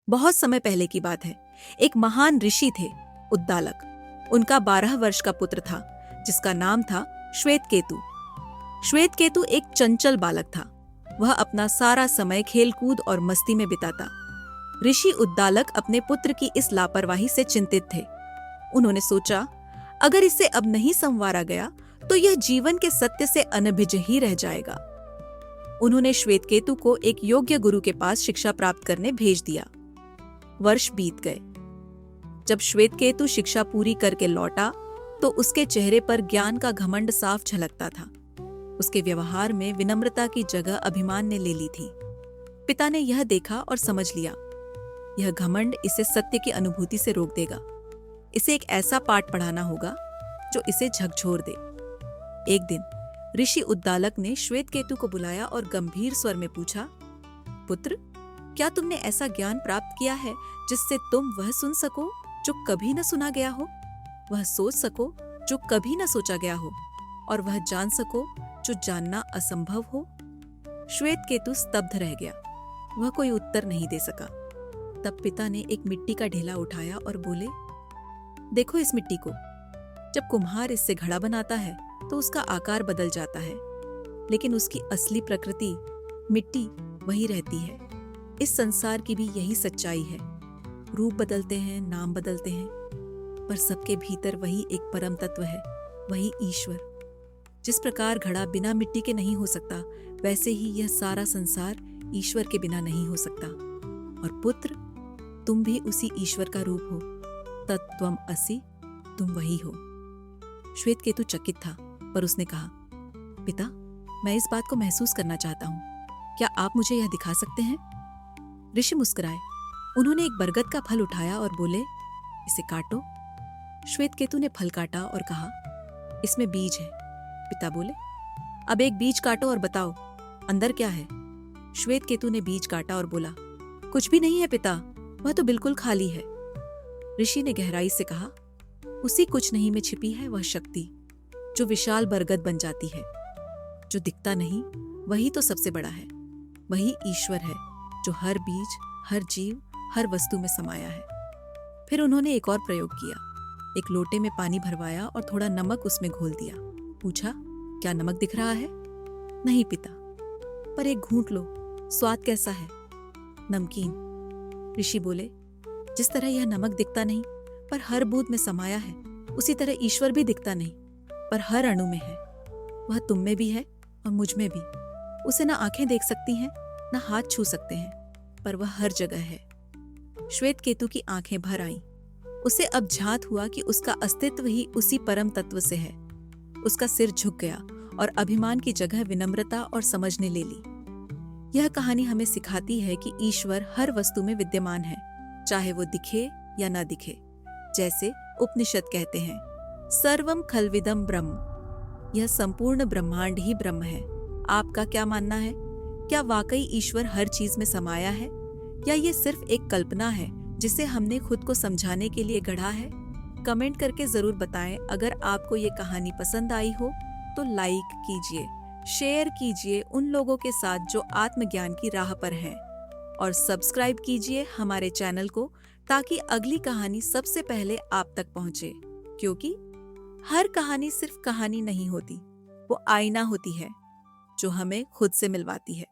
बहुत समय पहले की बात है। एक महान ऋषि थे, उद्दालक। उनका 12 वर्ष का पुत्र था जिसका नाम था श्वेतकेतु। श्वेतकेतु एक चंचल बालक था। वह अपना सारा समय खेलकूद और मस्ती में बिताता। ऋषि उद्दालक अपने पुत्र की इस लापरवाही से चिंतित थे। उन्होंने सोचा, अगर इसे अब नहीं संवारा गया तो यह जीवन के सत्य से अनभिज्ञ ही रह जाएगा। उन्होंने श्वेतकेतु को एक योग्य गुरु के पास शिक्षा प्राप्त करने भेज दिया। वर्ष बीत गए। जब श्वेतकेतु शिक्षा पूरी करके लौटा तो उसके चेहरे पर ज्ञान का घमंड साफ झलकता था। उसके व्यवहार में विनम्रता की जगह अभिमान ने ले ली थी। पिता ने यह देखा और समझ लिया, यह घमंड इसे सत्य की अनुभूति से रोक देगा। इसे एक ऐसा पाठ पढ़ाना होगा जो इसे झकझोर दे। एक दिन ऋषि उद्दालक ने श्वेतकेतु को बुलाया और गंभीर स्वर में पूछा, पुत्र, क्या तुमने ऐसा ज्ञान प्राप्त किया है जिससे तुम वह सुन सको जो कभी न सुना गया हो, वह सोच सको जो कभी न सोचा गया हो, और वह जान सको जो जानना असंभव हो? श्वेतकेतु स्तब्ध रह गया। वह कोई उत्तर नहीं दे सका। तब पिता ने एक मिट्टी का ढेला उठाया और बोले, देखो इस मिट्टी को। जब कुम्हार इससे घड़ा बनाता है तो उसका आकार बदल जाता है, लेकिन उसकी असली प्रकृति मिट्टी वही रहती है। इस संसार की भी यही सच्चाई है। रूप बदलते हैं, नाम बदलते हैं, पर सबके भीतर वही एक परम तत्व है, वही ईश्वर। जिस प्रकार घड़ा बिना मिट्टी के नहीं हो सकता, वैसे ही यह सारा संसार ईश्वर के बिना नहीं हो सकता। और पुत्र, तुम भी उसी ईश्वर का रूप हो। तत्त्वम असि, तुम वही हो। श्वेतकेतु चकित था, पर उसने कहा, पिता, मैं इस बात को महसूस करना चाहता हूँ। क्या आप मुझे यह दिखा सकते हैं? ऋषि मुस्कुराए। उन्होंने एक बरगद का फल उठाया और बोले, इसे काटो। श्वेतकेतु ने फल काटा और कहा, इसमें बीज है। पिता बोले, अब एक बीज काटो और बताओ अंदर क्या है। श्वेतकेतु ने बीज काटा और बोला, कुछ भी नहीं है पिता, वह तो बिल्कुल खाली है। ऋषि ने गहराई से कहा, उसी कुछ नहीं में छिपी है वह शक्ति जो विशाल बरगद बन जाती है। जो दिखता नहीं वही तो सबसे बड़ा है। वही ईश्वर है जो हर बीज, हर जीव, हर वस्तु में समाया है। फिर उन्होंने एक और प्रयोग किया। एक लोटे में पानी भरवाया और थोड़ा नमक उसमें घोल दिया। पूछा, क्या नमक दिख रहा है? नहीं पिता, पर एक घूंट लो, स्वाद कैसा है? नमकीन। ऋषि बोले, जिस तरह यह नमक दिखता नहीं पर हर बूंद में समाया है, उसी तरह ईश्वर भी दिखता नहीं पर हर अणु में है। वह तुम में भी है और मुझ में भी। उसे ना आंखें देख सकती हैं, ना हाथ छू सकते हैं, पर वह हर जगह है। श्वेतकेतु की आंखें भर आईं। उसे अब झात हुआ कि उसका अस्तित्व ही उसी परम तत्व से है। उसका सिर झुक गया और अभिमान की जगह विनम्रता और समझ ने ले ली। यह कहानी हमें सिखाती है कि ईश्वर हर वस्तु में विद्यमान है, चाहे वो दिखे या ना दिखे। जैसे उपनिषद कहते हैं, सर्वम खल्विदम ब्रह्म। यह संपूर्ण ब्रह्मांड ही ब्रह्म है। आपका क्या मानना है? क्या वाकई ईश्वर हर चीज में समाया है, या ये सिर्फ एक कल्पना है जिसे हमने खुद को समझाने के लिए गढ़ा है? कमेंट करके जरूर बताएं। अगर आपको ये कहानी पसंद आई हो तो लाइक कीजिए, शेयर कीजिए उन लोगों के साथ जो आत्मज्ञान की राह पर हैं, और सब्सक्राइब कीजिए हमारे चैनल को ताकि अगली कहानी सबसे पहले आप तक पहुंचे। क्योंकि हर कहानी सिर्फ कहानी नहीं होती, वो आईना होती है जो हमें खुद से मिलवाती है।